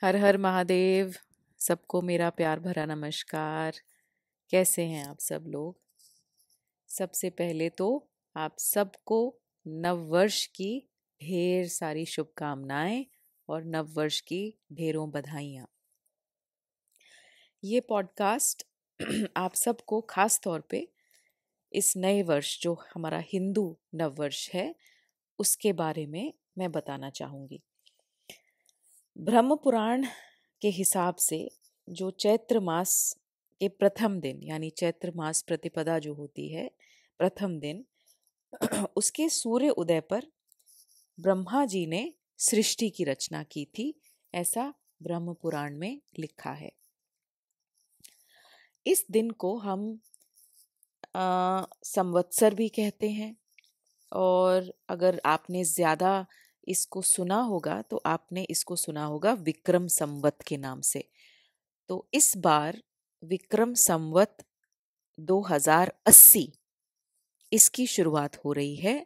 हर हर महादेव। सबको मेरा प्यार भरा नमस्कार। कैसे हैं आप सब लोग? सबसे पहले तो आप सबको नव वर्ष की ढेर सारी शुभकामनाएं और नव वर्ष की ढेरों बधाइयाँ। ये पॉडकास्ट आप सबको खास तौर पे इस नए वर्ष जो हमारा हिंदू नव वर्ष है उसके बारे में मैं बताना चाहूँगी। ब्रह्म पुराण के हिसाब से जो चैत्र मास के प्रथम दिन यानी चैत्र मास प्रतिपदा जो होती है प्रथम दिन उसके सूर्य उदय पर ब्रह्मा जी ने सृष्टि की रचना की थी, ऐसा ब्रह्म पुराण में लिखा है। इस दिन को हम संवत्सर भी कहते हैं और अगर आपने ज़्यादा इसको सुना होगा तो आपने इसको सुना होगा विक्रम संवत के नाम से। तो इस बार विक्रम संवत 2080 इसकी शुरुआत हो रही है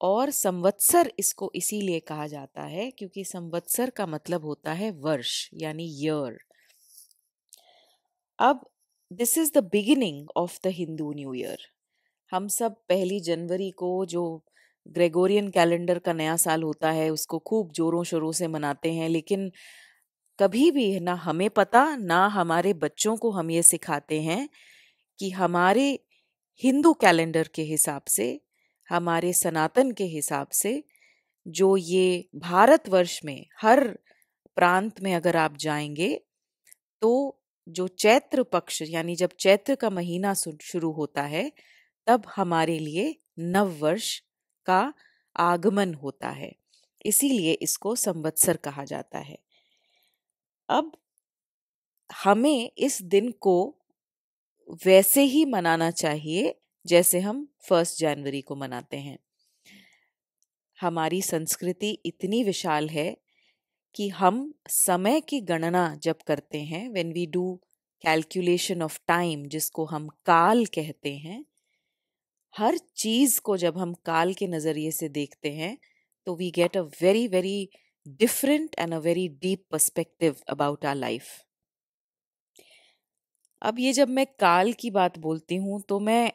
और संवत्सर इसको इसीलिए कहा जाता है क्योंकि संवत्सर का मतलब होता है वर्ष यानी ईयर। अब this is the beginning of the Hindu new year. हम सब 1 जनवरी को जो ग्रेगोरियन कैलेंडर का नया साल होता है उसको खूब जोरों शोरों से मनाते हैं, लेकिन कभी भी ना हमें पता ना हमारे बच्चों को हम ये सिखाते हैं कि हमारे हिंदू कैलेंडर के हिसाब से, हमारे सनातन के हिसाब से जो ये भारतवर्ष में हर प्रांत में अगर आप जाएंगे तो जो चैत्र पक्ष यानी जब चैत्र का महीना शुरू होता है तब हमारे लिए नव वर्ष का आगमन होता है, इसीलिए इसको संवत्सर कहा जाता है। अब हमें इस दिन को वैसे ही मनाना चाहिए जैसे हम 1 जनवरी को मनाते हैं। हमारी संस्कृति इतनी विशाल है कि हम समय की गणना जब करते हैं, when we do calculation of time जिसको हम काल कहते हैं, हर चीज को जब हम काल के नजरिए से देखते हैं तो we get a very very different and a very deep perspective about our life. अब ये जब मैं काल की बात बोलती हूँ तो मैं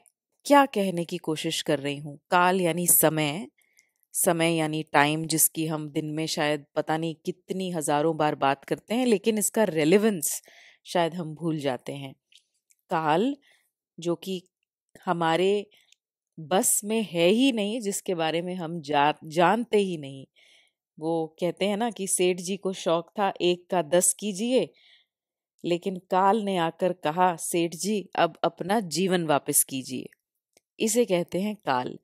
क्या कहने की कोशिश कर रही हूँ? काल यानी समय, समय यानी टाइम जिसकी हम दिन में शायद पता नहीं कितनी हजारों बार बात करते हैं लेकिन इसका रेलेवेंस शायद हम भूल जाते हैं। काल जो कि हमारे बस में है ही नहीं, जिसके बारे में हम जानते ही नहीं। वो कहते हैं ना कि सेठ जी को शौक था 1 का 10 कीजिए, लेकिन काल ने आकर कहा सेठ जी अब अपना जीवन वापस कीजिए। इसे कहते हैं काल।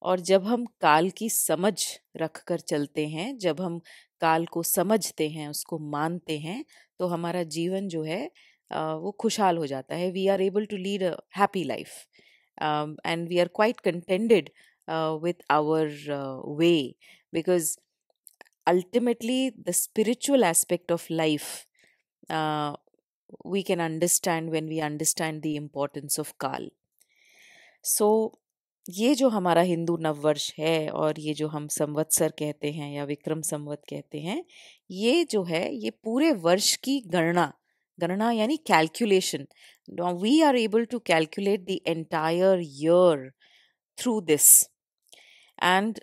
और जब हम काल की समझ रख कर चलते हैं, जब हम काल को समझते हैं, उसको मानते हैं, तो हमारा जीवन जो है वो खुशहाल हो जाता है। We are able to lead a happy life and we are quite contented with our way, because ultimately the spiritual aspect of life uh, we can understand when we understand the importance of Kal. So ये जो हमारा हिंदू नववर्ष है और ये जो हम संवत्सर कहते हैं या विक्रम संवत कहते हैं, ये जो है ये पूरे वर्ष की गणना, गणना यानी calculation, we are able to calculate the entire year through this. And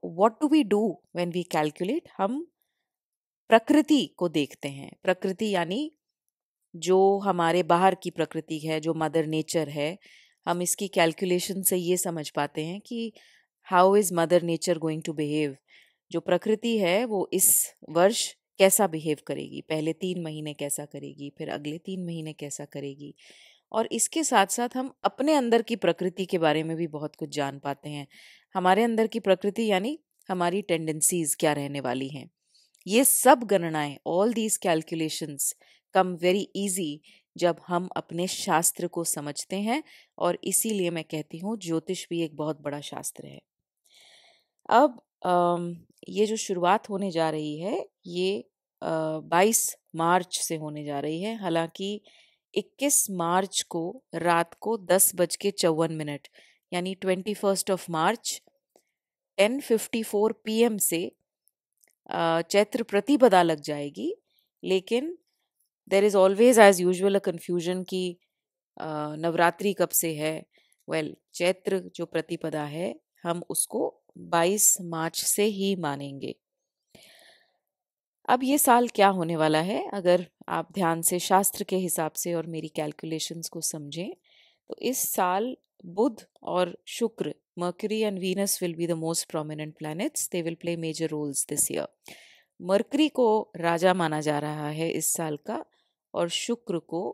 what do we do when we calculate? हम प्रकृति को देखते हैं। प्रकृति यानी जो हमारे बाहर की प्रकृति है, जो मदर नेचर है, हम इसकी कैलकुलेशन से ये समझ पाते हैं कि how is mother nature going to behave. जो प्रकृति है वो इस वर्ष कैसा बिहेव करेगी, पहले 3 महीने कैसा करेगी, फिर अगले 3 महीने कैसा करेगी। और इसके साथ साथ हम अपने अंदर की प्रकृति के बारे में भी बहुत कुछ जान पाते हैं। हमारे अंदर की प्रकृति यानी हमारी टेंडेंसीज क्या रहने वाली हैं। ये सब गणनाएं, all these calculations come very easy जब हम अपने शास्त्र को समझते हैं। और इसीलिए मैं कहती हूँ ज्योतिष भी एक बहुत बड़ा शास्त्र है। अब ये जो शुरुआत होने जा रही है ये 22 मार्च से होने जा रही है। हालांकि 21 मार्च को रात को 10:54 यानी 21 मार्च 10:54 PM से चैत्र प्रतिपदा लग जाएगी। लेकिन there is always as usual a confusion कि नवरात्रि कब से है। चैत्र जो प्रतिपदा है हम उसको 22 मार्च से ही मानेंगे। अब ये साल क्या होने वाला है, अगर आप ध्यान से शास्त्र के हिसाब से और मेरी कैलकुलेशंस को समझें तो इस साल बुध और शुक्र, Mercury and Venus will be the most prominent planets, they will play major roles this year. Mercury को राजा माना जा रहा है इस साल का और शुक्र को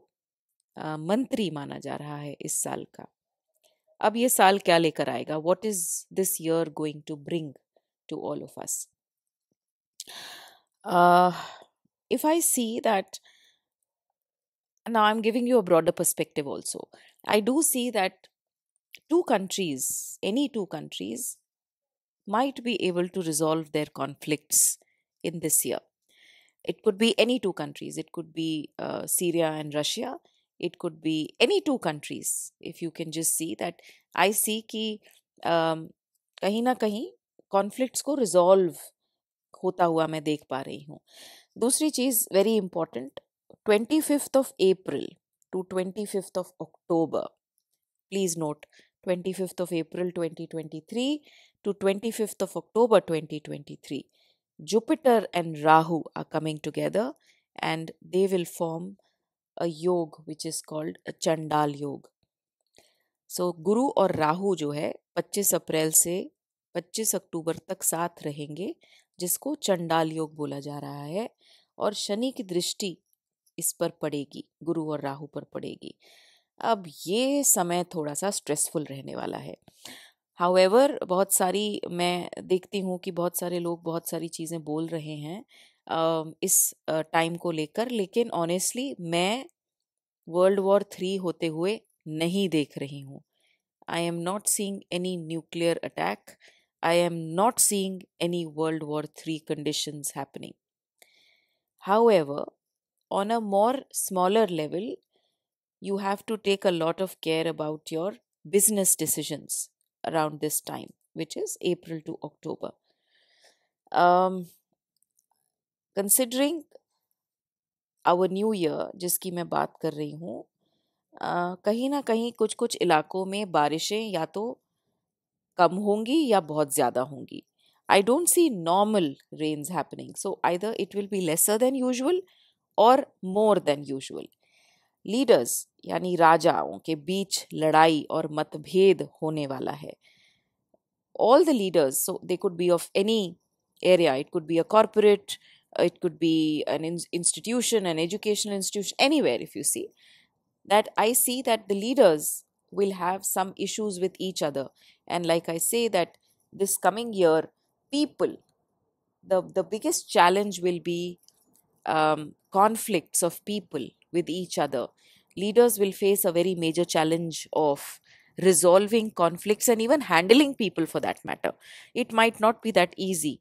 मंत्री माना जा रहा है इस साल का। अब ये साल क्या लेकर आएगा, what is this year going to bring to all of us? If I see that, now I'm giving you a broader perspective also. I do see that any two countries might be able to resolve their conflicts in this year. It could be any two countries. It could be Syria and Russia. It could be any two countries. If you can just see that, I see कि कहीं ना कहीं conflicts को resolve होता हुआ मैं देख पा रही हूँ। दूसरी चीज़ very important, 25th of April to 25th of October, please note 25th of April 2023 to 25th of October 2023, Jupiter and Rahu are coming together and they will form a yog which is called a Chandal Yog. So गुरु और राहु जो है 25 अप्रैल से 25 अक्टूबर तक साथ रहेंगे, जिसको चंडाल योग बोला जा रहा है, और शनि की दृष्टि इस पर पड़ेगी, गुरु और राहु पर पड़ेगी। अब ये समय थोड़ा सा स्ट्रेसफुल रहने वाला है। हाउएवर बहुत सारी मैं देखती हूँ कि बहुत सारे लोग बहुत सारी चीज़ें बोल रहे हैं इस टाइम को लेकर, लेकिन ऑनेस्टली मैं वर्ल्ड वॉर 3 होते हुए नहीं देख रही हूँ। I am not seeing any nuclear attack. I am not seeing any World War III conditions happening. However, on a more smaller level, you have to take a lot of care about your business decisions around this time, which is April to October. Considering our new year, जिसकी मैं बात कर रही हूँ, कहीं ना कहीं कुछ कुछ इलाकों में बारिशें या तो कम होंगी या बहुत ज़्यादा होंगी. I don't see normal rains happening. So either it will be lesser than usual or more than usual. Leaders यानी राजाओं के बीच लड़ाई और मतभेद होने वाला है. All the leaders, so they could be of any area. It could be a corporate, it could be an institution, an educational institution, anywhere. If you see that, I see that the leaders will have some issues with each other. And like I say that this coming year, people, the biggest challenge will be conflicts of people with each other. Leaders will face a very major challenge of resolving conflicts and even handling people for that matter. It might not be that easy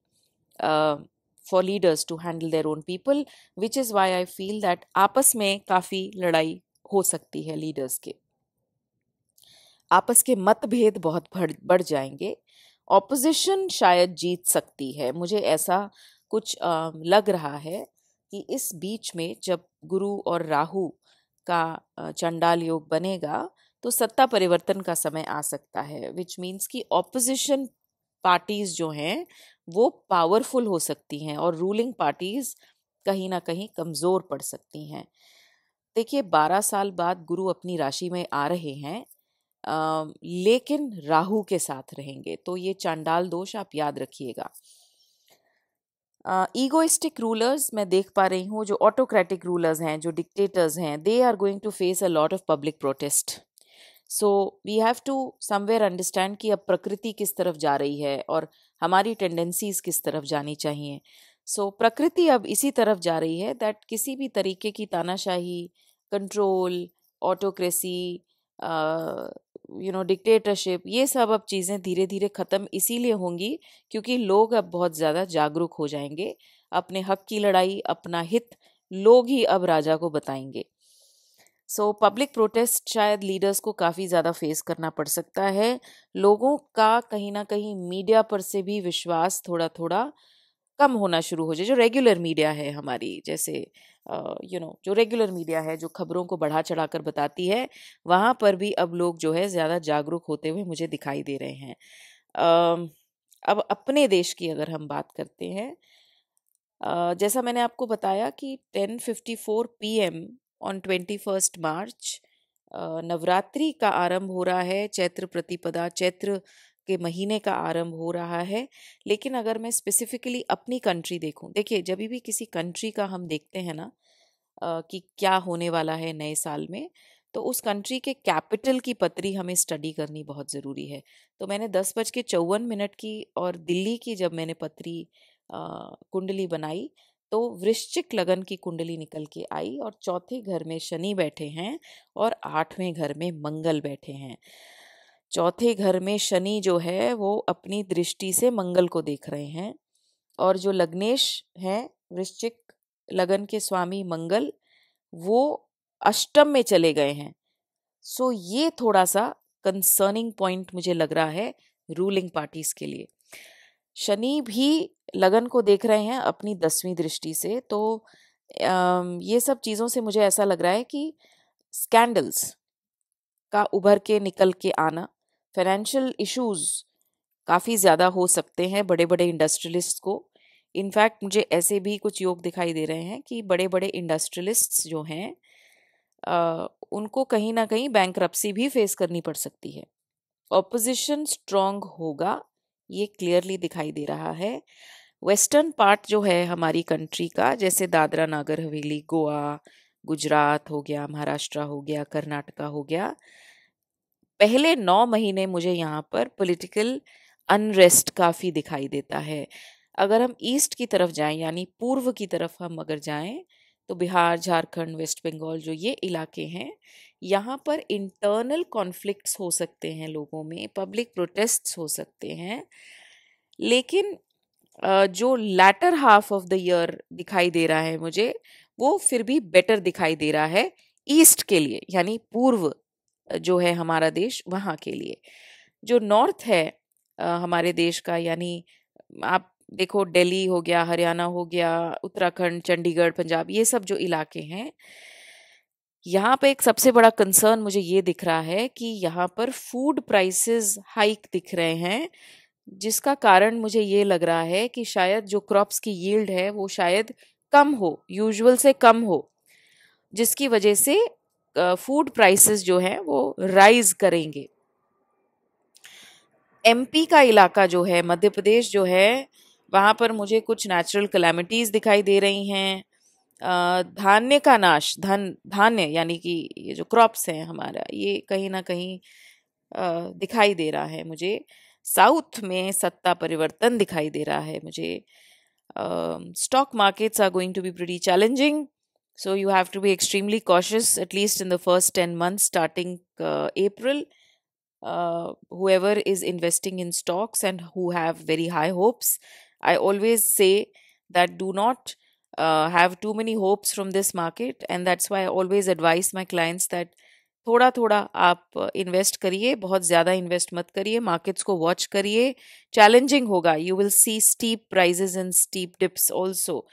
for leaders to handle their own people, which is why I feel that आपस में काफ़ी लड़ाई हो सकती है leaders के, आपस के मतभेद बहुत बढ़ जाएंगे, ऑपोजिशन शायद जीत सकती है। मुझे ऐसा कुछ लग रहा है कि इस बीच में जब गुरु और राहु का चंडाल योग बनेगा तो सत्ता परिवर्तन का समय आ सकता है, विच मीन्स कि ऑपोजिशन पार्टीज जो हैं वो पावरफुल हो सकती हैं और रूलिंग पार्टीज कहीं ना कहीं कमज़ोर पड़ सकती हैं। देखिए 12 साल बाद गुरु अपनी राशि में आ रहे हैं, लेकिन राहु के साथ रहेंगे, तो ये चांडाल दोष आप याद रखिएगा। ईगोइस्टिक रूलर्स मैं देख पा रही हूँ, जो ऑटोक्रेटिक रूलर्स हैं, जो डिक्टेटर्स हैं, they are going to face a lot of public protest. So we have to somewhere understand कि अब प्रकृति किस तरफ जा रही है और हमारी टेंडेंसीज किस तरफ जानी चाहिए. सो प्रकृति अब इसी तरफ जा रही है दैट किसी भी तरीके की तानाशाही, कंट्रोल, ऑटोक्रेसी, डिक्टेटरशिप, ये सब अब चीज़ें धीरे धीरे ख़त्म इसीलिए होंगी क्योंकि लोग अब बहुत ज़्यादा जागरूक हो जाएंगे. अपने हक की लड़ाई, अपना हित लोग ही अब राजा को बताएंगे. सो पब्लिक प्रोटेस्ट शायद लीडर्स को काफ़ी ज़्यादा फेस करना पड़ सकता है. लोगों का कहीं ना कहीं मीडिया पर से भी विश्वास थोड़ा थोड़ा कम होना शुरू हो जाए, जो रेगुलर मीडिया है हमारी, जैसे जो रेगुलर मीडिया है जो खबरों को बढ़ा चढ़ाकर बताती है, वहाँ पर भी अब लोग जो है ज़्यादा जागरूक होते हुए मुझे दिखाई दे रहे हैं। अब अपने देश की अगर हम बात करते हैं, जैसा मैंने आपको बताया कि 10:54 PM ऑन 21 मार्च नवरात्रि का आरंभ हो रहा है, चैत्र प्रतिपदा, चैत्र के महीने का आरंभ हो रहा है। लेकिन अगर मैं स्पेसिफिकली अपनी कंट्री देखूं, देखिए जब भी किसी कंट्री का हम देखते हैं ना कि क्या होने वाला है नए साल में, तो उस कंट्री के कैपिटल की पत्री हमें स्टडी करनी बहुत ज़रूरी है। तो मैंने 10:54 की और दिल्ली की जब मैंने पत्री कुंडली बनाई, तो वृश्चिक लगन की कुंडली निकल के आई और चौथे घर में शनि बैठे हैं और 8वें घर में मंगल बैठे हैं। चौथे घर में शनि जो है वो अपनी दृष्टि से मंगल को देख रहे हैं, और जो लग्नेश हैं वृश्चिक लगन के स्वामी मंगल, वो अष्टम में चले गए हैं। सो ये थोड़ा सा कंसर्निंग पॉइंट मुझे लग रहा है रूलिंग पार्टीज के लिए। शनि भी लगन को देख रहे हैं अपनी 10वीं दृष्टि से, तो ये सब चीज़ों से मुझे ऐसा लग रहा है कि स्कैंडल्स का उभर के निकल के आना, फाइनेंशियल इश्यूज काफ़ी ज़्यादा हो सकते हैं बड़े बड़े इंडस्ट्रियलिस्ट को। इनफैक्ट मुझे ऐसे भी कुछ योग दिखाई दे रहे हैं कि बड़े बड़े इंडस्ट्रियलिस्ट्स जो हैं उनको कहीं ना कहीं बैंकरप्सी भी फेस करनी पड़ सकती है। ऑपोजिशन स्ट्रांग होगा, ये क्लियरली दिखाई दे रहा है। वेस्टर्न पार्ट जो है हमारी कंट्री का, जैसे दादरा नागर हवेली, गोवा, गुजरात हो गया, महाराष्ट्र हो गया, कर्नाटका हो गया, पहले 9 महीने मुझे यहाँ पर पॉलिटिकल अनरेस्ट काफ़ी दिखाई देता है। अगर हम ईस्ट की तरफ जाएं, यानी पूर्व की तरफ हम अगर जाएं, तो बिहार, झारखंड, वेस्ट बंगाल जो ये इलाके हैं, यहाँ पर इंटरनल कॉन्फ्लिक्ट्स हो सकते हैं लोगों में, पब्लिक प्रोटेस्ट्स हो सकते हैं। लेकिन जो latter half of the year दिखाई दे रहा है मुझे, वो फिर भी बेटर दिखाई दे रहा है ईस्ट के लिए, यानी पूर्व जो है हमारा देश, वहाँ के लिए। जो नॉर्थ है हमारे देश का, यानी आप देखो दिल्ली हो गया, हरियाणा हो गया, उत्तराखंड, चंडीगढ़, पंजाब, ये सब जो इलाके हैं, यहाँ पे एक सबसे बड़ा कंसर्न मुझे ये दिख रहा है कि यहाँ पर फूड प्राइसेस हाइक दिख रहे हैं, जिसका कारण मुझे ये लग रहा है कि शायद जो क्रॉप्स की यील्ड है वो शायद कम हो, यूजुअल से कम हो, जिसकी वजह से फूड प्राइसेस जो है वो राइज करेंगे। एमपी का इलाका जो है, मध्य प्रदेश जो है, वहाँ पर मुझे कुछ नेचुरल कैलामिटीज़ दिखाई दे रही हैं। धान्य का नाश, धान्य यानी कि ये जो क्रॉप्स हैं हमारा, ये कहीं ना कहीं दिखाई दे रहा है मुझे। साउथ में सत्ता परिवर्तन दिखाई दे रहा है मुझे। Stock markets are going to be pretty challenging, so you have to be extremely cautious at least in the first 10 months starting April. Whoever is investing in stocks and who have very high hopes, I always say that do not have too many hopes from this market, and that's why I always advise my clients that थोड़ा थोड़ा आप invest करिए, बहुत ज़्यादा invest मत करिए, markets को watch करिए। चैलेंजिंग होगा, you will see steep prices and steep dips also.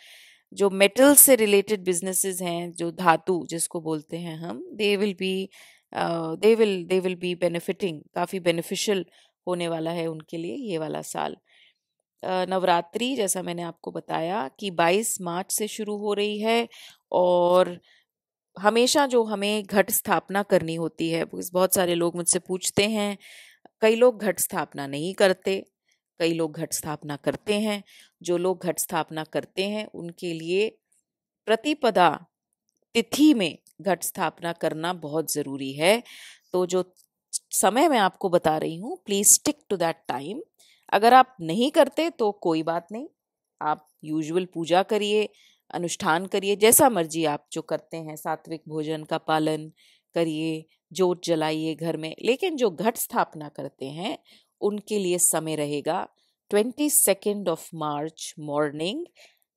जो मेटल से रिलेटेड बिजनेसेस हैं, जो धातु जिसको बोलते हैं हम, दे विल बी बेनिफिटिंग, काफ़ी बेनिफिशियल होने वाला है उनके लिए ये वाला साल। नवरात्रि जैसा मैंने आपको बताया कि 22 मार्च से शुरू हो रही है, और हमेशा जो हमें घट स्थापना करनी होती है, बहुत सारे लोग मुझसे पूछते हैं, कई लोग घट स्थापना नहीं करते, कई लोग घट स्थापना करते हैं। जो लोग घट स्थापना करते हैं उनके लिए प्रतिपदा तिथि में घट स्थापना करना बहुत ज़रूरी है। तो जो समय मैं आपको बता रही हूँ, please stick to that time. अगर आप नहीं करते तो कोई बात नहीं, आप यूजुअल पूजा करिए, अनुष्ठान करिए, जैसा मर्जी आप जो करते हैं, सात्विक भोजन का पालन करिए, जोत जलाइए घर में। लेकिन जो घट स्थापना करते हैं उनके लिए समय रहेगा 22 मार्च morning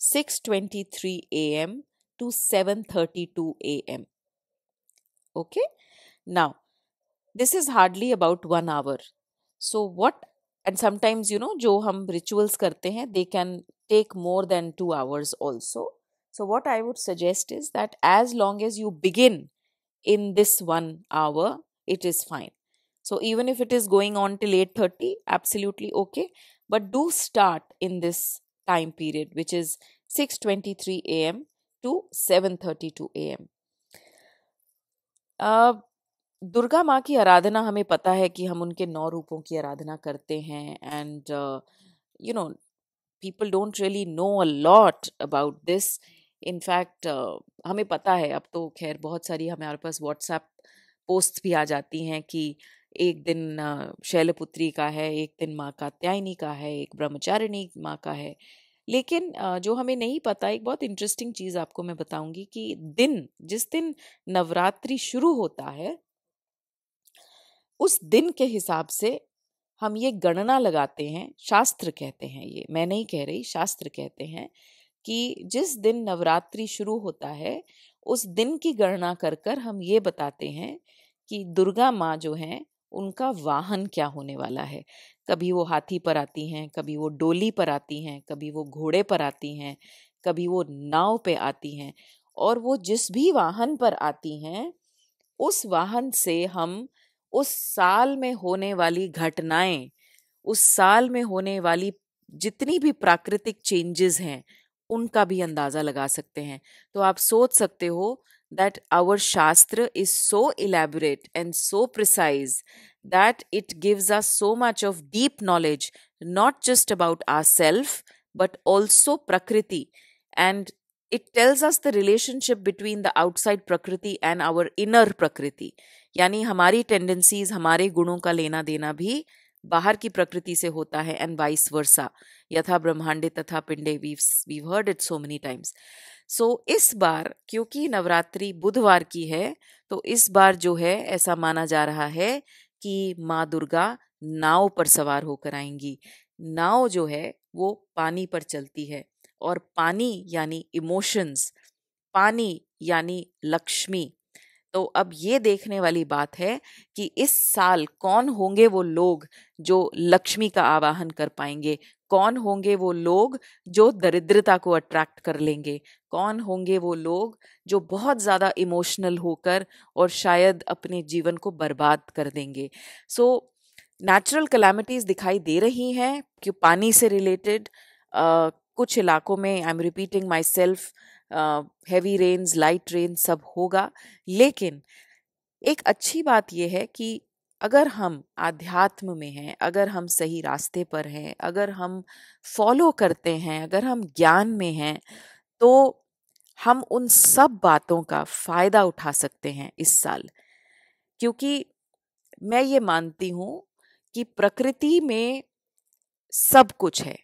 6:23 AM to 7:32 AM. Okay, now this is hardly about 1 hour. So what and sometimes जो हम रिचुअल्स करते हैं they can take more than 2 hours also. So what I would suggest is that as long as you begin in this 1 hour, it is fine. So even if it is going on till 8:30, absolutely okay. But do start in this time period, which is 6:23 a.m. to 7:32 a.m. Durga माँ की आराधना हमें पता है कि हम उनके 9 रूपों की आराधना करते हैं. And people don't really know a lot about this. In fact, हमें पता है, अब तो खैर बहुत सारी हमारे पास व्हाट्सएप पोस्ट भी आ जाती हैं कि एक दिन शैलपुत्री का है, एक दिन माँ कात्यायनी का है, एक ब्रह्मचारिणी माँ का है. लेकिन जो हमें नहीं पता, एक बहुत इंटरेस्टिंग चीज़ आपको मैं बताऊंगी कि जिस दिन नवरात्रि शुरू होता है उस दिन के हिसाब से हम ये गणना लगाते हैं. शास्त्र कहते हैं, ये मैं नहीं कह रही, शास्त्र कहते हैं कि जिस दिन नवरात्रि शुरू होता है उस दिन की गणना कर कर हम ये बताते हैं कि दुर्गा माँ जो हैं उनका वाहन क्या होने वाला है. कभी वो हाथी पर आती हैं, कभी वो डोली पर आती हैं, कभी वो घोड़े पर आती हैं, कभी वो नाव पे आती हैं. और वो जिस भी वाहन पर आती हैं उस वाहन से हम उस साल में होने वाली घटनाएं, उस साल में होने वाली जितनी भी प्राकृतिक चेंजेस हैं उनका भी अंदाजा लगा सकते हैं. तो आप सोच सकते हो that our shastra is so elaborate and so precise that it gives us so much of deep knowledge, not just about ourselves but also prakriti. And it tells us the relationship between the outside prakriti and our inner prakriti. यानी हमारी tendencies, हमारे गुणों का लेना देना भी बाहर की प्रकृति से होता है, एंड वाइस वर्सा. यथा ब्रह्मांडे तथा पिंडे, we've heard it so many times. सो इस बार क्योंकि नवरात्रि बुधवार की है तो इस बार जो है ऐसा माना जा रहा है कि माँ दुर्गा नाव पर सवार होकर आएंगी. नाव जो है वो पानी पर चलती है, और पानी यानी इमोशंस, पानी यानी लक्ष्मी. तो अब ये देखने वाली बात है कि इस साल कौन होंगे वो लोग जो लक्ष्मी का आवाहन कर पाएंगे, कौन होंगे वो लोग जो दरिद्रता को अट्रैक्ट कर लेंगे, कौन होंगे वो लोग जो बहुत ज़्यादा इमोशनल होकर और शायद अपने जीवन को बर्बाद कर देंगे. सो नेचुरल कैलामिटीज़ दिखाई दे रही हैं कि पानी से रिलेटेड कुछ इलाकों में, I am repeating my self, heavy rains, light rain सब होगा. लेकिन एक अच्छी बात यह है कि अगर हम आध्यात्म में हैं, अगर हम सही रास्ते पर हैं, अगर हम फॉलो करते हैं, अगर हम ज्ञान में हैं, तो हम उन सब बातों का फ़ायदा उठा सकते हैं इस साल. क्योंकि मैं ये मानती हूँ कि प्रकृति में सब कुछ है.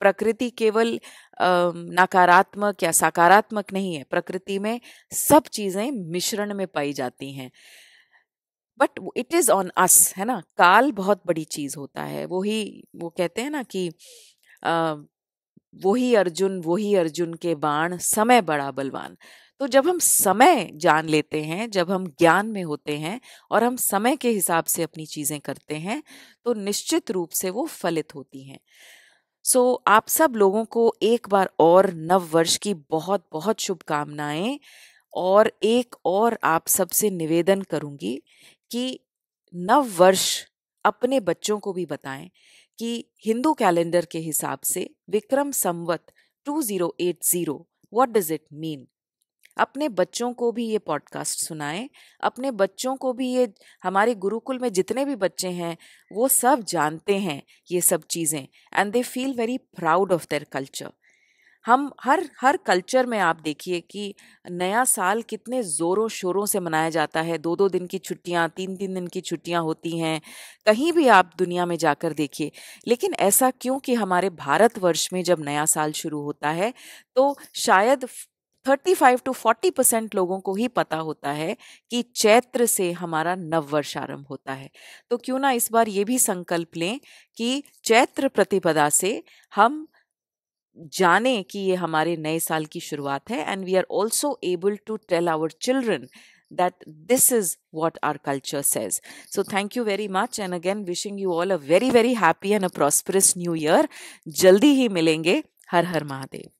प्रकृति केवल नकारात्मक या सकारात्मक नहीं है. प्रकृति में सब चीजें मिश्रण में पाई जाती हैं. But it is on us, है ना. काल बहुत बड़ी चीज होता है. वो कहते हैं ना कि वही अर्जुन के बाण, समय बड़ा बलवान. तो जब हम समय जान लेते हैं, जब हम ज्ञान में होते हैं और हम समय के हिसाब से अपनी चीजें करते हैं, तो निश्चित रूप से वो फलित होती हैं. सो आप सब लोगों को एक बार और नव वर्ष की बहुत बहुत शुभकामनाएं. और एक और आप सबसे निवेदन करूंगी कि नव वर्ष अपने बच्चों को भी बताएं कि हिंदू कैलेंडर के हिसाब से Vikram Samvat 2080 what does it mean. अपने बच्चों को भी ये पॉडकास्ट सुनाएं. अपने बच्चों को भी ये, हमारे गुरुकुल में जितने भी बच्चे हैं वो सब जानते हैं ये सब चीज़ें, and they feel very proud of their culture. हम हर कल्चर में आप देखिए कि नया साल कितने ज़ोरों शोरों से मनाया जाता है. 2-2 दिन की छुट्टियां, 3-3 दिन की छुट्टियां होती हैं. कहीं भी आप दुनिया में जाकर देखिए. लेकिन ऐसा क्यों कि हमारे भारतवर्ष में जब नया साल शुरू होता है तो शायद 35 to 40% लोगों को ही पता होता है कि चैत्र से हमारा नव वर्ष आरंभ होता है. तो क्यों ना इस बार ये भी संकल्प लें कि चैत्र प्रतिपदा से हम जाने कि ये हमारे नए साल की शुरुआत है. And we are also able to tell our children that this is what our culture says. So thank you very much, and again wishing you all a very very happy and a prosperous new year. जल्दी ही मिलेंगे. हर हर महादेव.